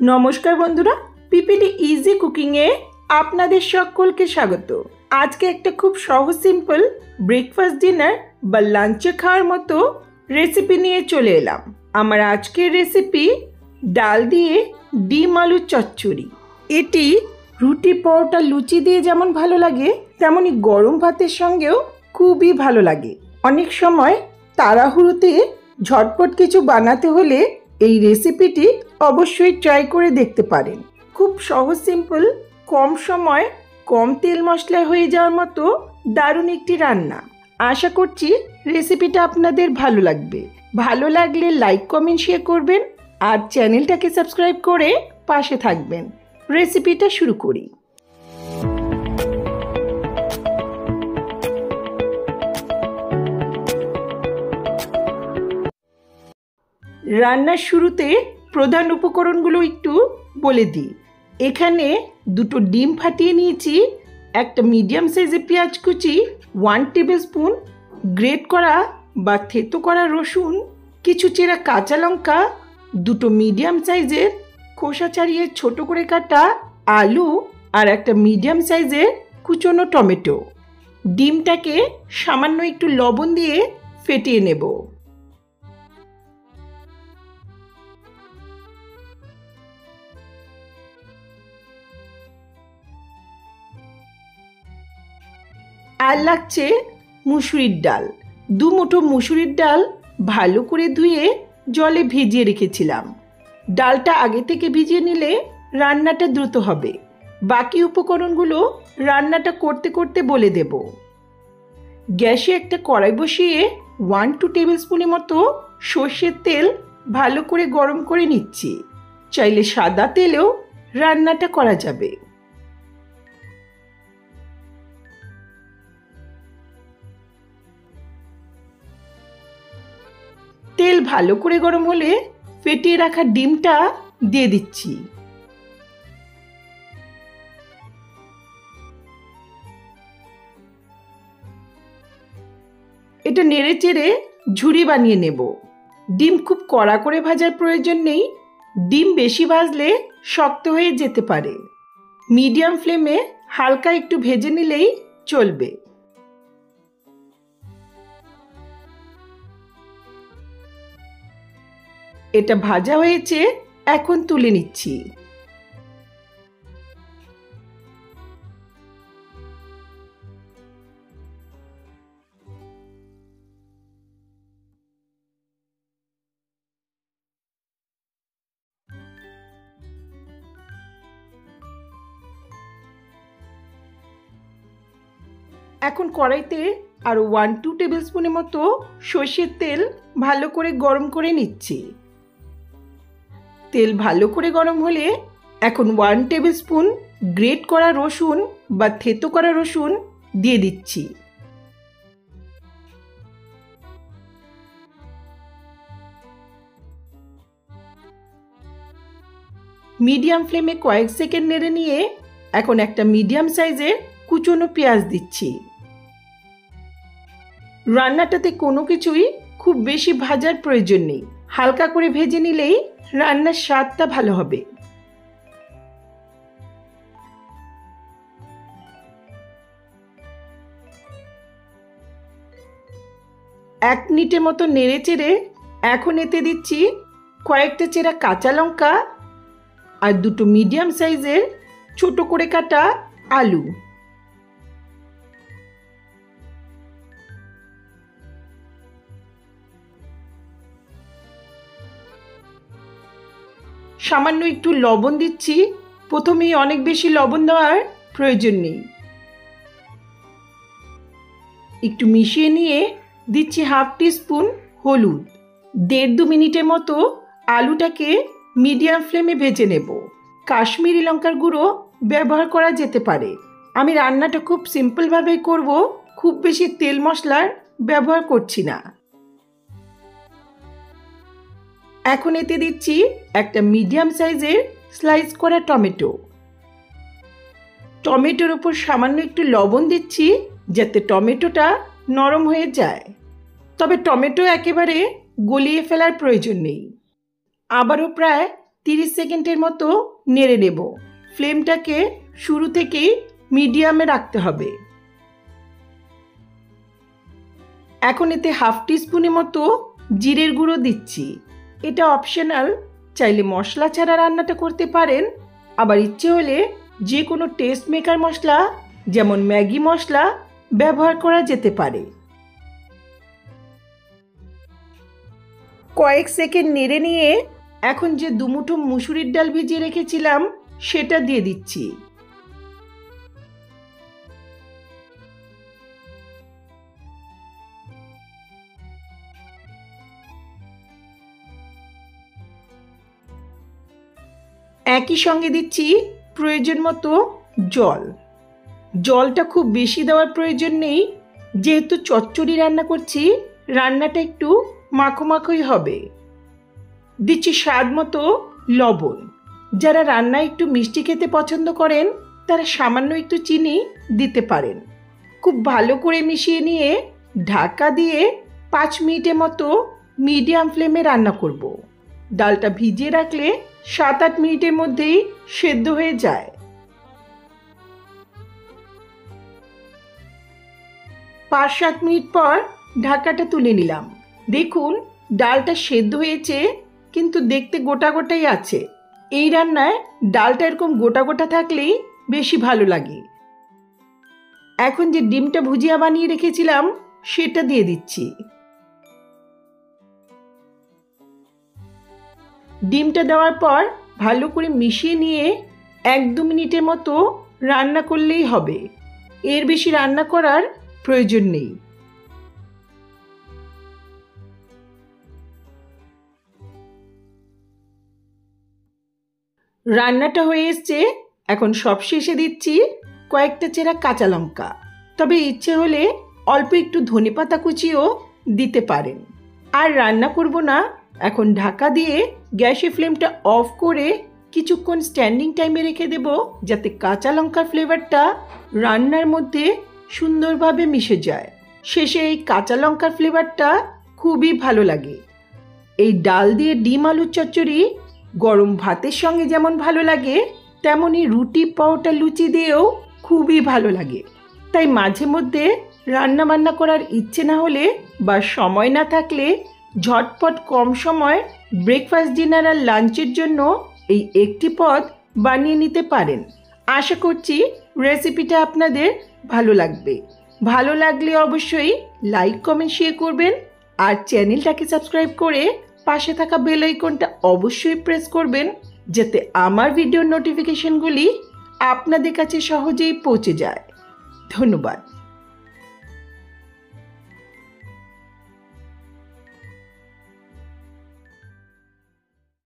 নমস্কার বন্ধুরা, PPD easy কুকিংয়ে আপনাদের সকলকে স্বাগত। আজকে একটা খুব সহজ সিম্পল ব্রেকফাস্ট, ডিনার বা লাঞ্চে খাওয়ার মতো রেসিপি নিয়ে চলে এলাম। আমার আজকের রেসিপি ডাল দিয়ে ডিম আলুর চচ্চড়ি। এটি রুটি, পরোটা, লুচি দিয়ে যেমন ভালো লাগে তেমনি গরম ভাতের সঙ্গেও খুবই ভালো লাগে। অনেক সময় তাড়াহুড়োতে ঝটপট কিছু বানাতে হলে এই রেসিপিটি অবশ্যই ট্রাই করে দেখতে পারেন। খুব সহজ, সিম্পল, কম সময় কম তেল মশলা হয়ে যাওয়ার মতো দারুণ একটি রান্না। আশা করছি রেসিপিটা আপনাদের ভালো লাগবে। ভালো লাগলে লাইক, কমেন্ট, শেয়ার করবেন আর চ্যানেলটাকে সাবস্ক্রাইব করে পাশে থাকবেন। রেসিপিটা শুরু করি। রান্নার শুরুতে প্রধান উপকরণগুলো একটু বলে দিই। এখানে দুটো ডিম ফাটিয়ে নিয়েছি, একটা মিডিয়াম সাইজের পেঁয়াজ কুচি, 1 টেবিল স্পুন গ্রেট করা বা থেতো করা রসুন, কিছু চেরা কাঁচা লঙ্কা, দুটো মিডিয়াম সাইজের খোসা ছাড়িয়ে ছোট করে কাটা আলু আর একটা মিডিয়াম সাইজের কুচনো টমেটো। ডিমটাকে সামান্য একটু লবণ দিয়ে ফেটিয়ে নেব। আর লাগছে মুসুরির ডাল। 2 মুঠো মুসুরির ডাল ভালো করে ধুয়ে জলে ভিজিয়ে রেখেছিলাম। ডালটা আগে থেকে ভিজিয়ে নিলে রান্নাটা দ্রুত হবে। বাকি উপকরণগুলো রান্নাটা করতে করতে বলে দেব। গ্যাসে একটা কড়াই বসিয়ে 1-2 টেবিল স্পুনের মতো সর্ষের তেল ভালো করে গরম করে নিচ্ছি। চাইলে সাদা তেলেও রান্নাটা করা যাবে। তেল ভালো করে গরম হলে ফেটিয়ে রাখা ডিমটা দিয়ে দিচ্ছি। এটা নেড়ে চেড়ে ঝুরি বানিয়ে নেব। ডিম খুব কড়া করে ভাজার প্রয়োজন নেই। ডিম বেশি ভাজলে শক্ত হয়ে যেতে পারে। মিডিয়াম ফ্লেমে হালকা একটু ভেজে নিলেই চলবে। এটা ভাজা হয়েছে, এখন তুলে নিচ্ছি। এখন কড়াইতে আরও 1-2 টেবিল স্পুনের মতো সর্ষের তেল ভালো করে গরম করে নিচ্ছি। তেল ভালো করে গরম হলে এখন 1 টেবিল স্পুন গ্রেট করা রসুন বা থেতো করা রসুন দিয়ে দিচ্ছি। মিডিয়াম ফ্লেমে কয়েক সেকেন্ড নেড়ে নিয়ে এখন একটা মিডিয়াম সাইজের কুচনো পেঁয়াজ দিচ্ছি। রান্নাটাতে কোনো কিছুই খুব বেশি ভাজার প্রয়োজন নেই। হালকা করে ভেজে নিলেই রান্নার স্বাদটা ভালো হবে। 1 মিনিটের মতো নেড়ে চেড়ে এখন এতে দিচ্ছি কয়েকটা চেরা কাঁচা লঙ্কা আর দুটো মিডিয়াম সাইজের ছোট করে কাটা আলু। সামান্য একটু লবণ দিচ্ছি। প্রথমেই অনেক বেশি লবণ দেওয়ার প্রয়োজন নেই। একটু মিশিয়ে নিয়ে দিচ্ছি 1/2 টিস্পুন হলুদ। 1.5-2 মিনিটের মতো আলুটাকে মিডিয়াম ফ্লেমে ভেজে নেব। কাশ্মীরি লঙ্কার গুঁড়ো ব্যবহার করা যেতে পারে। আমি রান্নাটা খুব সিম্পলভাবেই করব, খুব বেশি তেল মশলার ব্যবহার করছি না। এখন এতে দিচ্ছি একটা মিডিয়াম সাইজের স্লাইস করা টমেটো। টমেটোর উপর সামান্য একটু লবণ দিচ্ছি যাতে টমেটোটা নরম হয়ে যায়। তবে টমেটো একেবারে গলিয়ে ফেলার প্রয়োজন নেই। আবারও প্রায় 30 সেকেন্ডের মতো নেড়ে নেব। ফ্লেমটাকে শুরু থেকেই মিডিয়ামে রাখতে হবে। এখন এতে হাফ টিস্পুনের মতো জিরের গুঁড়ো দিচ্ছি। এটা অপশনাল, চাইলে মশলা ছাড়া রান্নাটা করতে পারেন, আবার ইচ্ছে হলে যে কোনো টেস্ট মেকার মশলা যেমন ম্যাগি মশলা ব্যবহার করা যেতে পারে। কয়েক সেকেন্ড নেড়ে নিয়ে এখন যে দুমুঠো মুসুরির ডাল ভিজিয়ে রেখেছিলাম সেটা দিয়ে দিচ্ছি। একই সঙ্গে দিচ্ছি প্রয়োজন মতো জল। জলটা খুব বেশি দেওয়ার প্রয়োজন নেই, যেহেতু চচ্চড়ি রান্না করছি, রান্নাটা একটু মাখো মাখোই হবে। দিচ্ছি স্বাদ মতো লবণ। যারা রান্নায় একটু মিষ্টি খেতে পছন্দ করেন তারা সামান্য একটু চিনি দিতে পারেন। খুব ভালো করে মিশিয়ে নিয়ে ঢাকা দিয়ে 5 মিনিটের মতো মিডিয়াম ফ্লেমে রান্না করব। ডালটা ভিজিয়ে রাখলে 7-8 মিনিটের মধ্যেই সেদ্ধ হয়ে যায়। 5-7 মিনিট পর ঢাকাটা তুলে নিলাম। দেখুন ডালটা সেদ্ধ হয়েছে, কিন্তু দেখতে গোটা গোটাই আছে। এই রান্নায় ডালটা এরকম গোটা গোটা থাকলেই বেশি ভালো লাগে। এখন যে ডিমটা ভুজিয়া বানিয়ে রেখেছিলাম সেটা দিয়ে দিচ্ছি। ডিমটা দেওয়ার পর ভালো করে মিশিয়ে নিয়ে 1-2 মিনিটের মতো রান্না করলেই হবে। এর বেশি রান্না করার প্রয়োজন নেই। রান্নাটা হয়ে এসছে। এখন সবশেষে দিচ্ছি কয়েকটা চেরা কাঁচা লঙ্কা। তবে ইচ্ছে হলে অল্প একটু ধনেপাতা কুচিও দিতে পারেন। আর রান্না করব না, এখন ঢাকা দিয়ে গ্যাসের ফ্লেমটা অফ করে কিছুক্ষণ স্ট্যান্ডিং টাইমে রেখে দেব, যাতে কাঁচা লঙ্কার ফ্লেভারটা রান্নার মধ্যে সুন্দরভাবে মিশে যায়। শেষে এই কাঁচা লঙ্কার ফ্লেভারটা খুবই ভালো লাগে। এই ডাল দিয়ে ডিম আলুর চচ্চড়ি গরম ভাতের সঙ্গে যেমন ভালো লাগে, তেমনই রুটি, পরোটা, লুচি দিয়েও খুবই ভালো লাগে। তাই মাঝে মধ্যে রান্না বান্না করার ইচ্ছে না হলে বা সময় না থাকলে ঝটপট কম সময় ব্রেকফাস্ট, ডিনার আর লাঞ্চের জন্য এই একটি পদ বানিয়ে নিতে পারেন। আশা করছি রেসিপিটা আপনাদের ভালো লাগবে। ভালো লাগলে অবশ্যই লাইক, কমেন্ট, শেয়ার করবেন আর চ্যানেলটাকে সাবস্ক্রাইব করে পাশে থাকা বেল আইকনটা অবশ্যই প্রেস করবেন, যাতে আমার ভিডিওর নোটিফিকেশনগুলি আপনাদের কাছে সহজেই পৌঁছে যায়। ধন্যবাদ।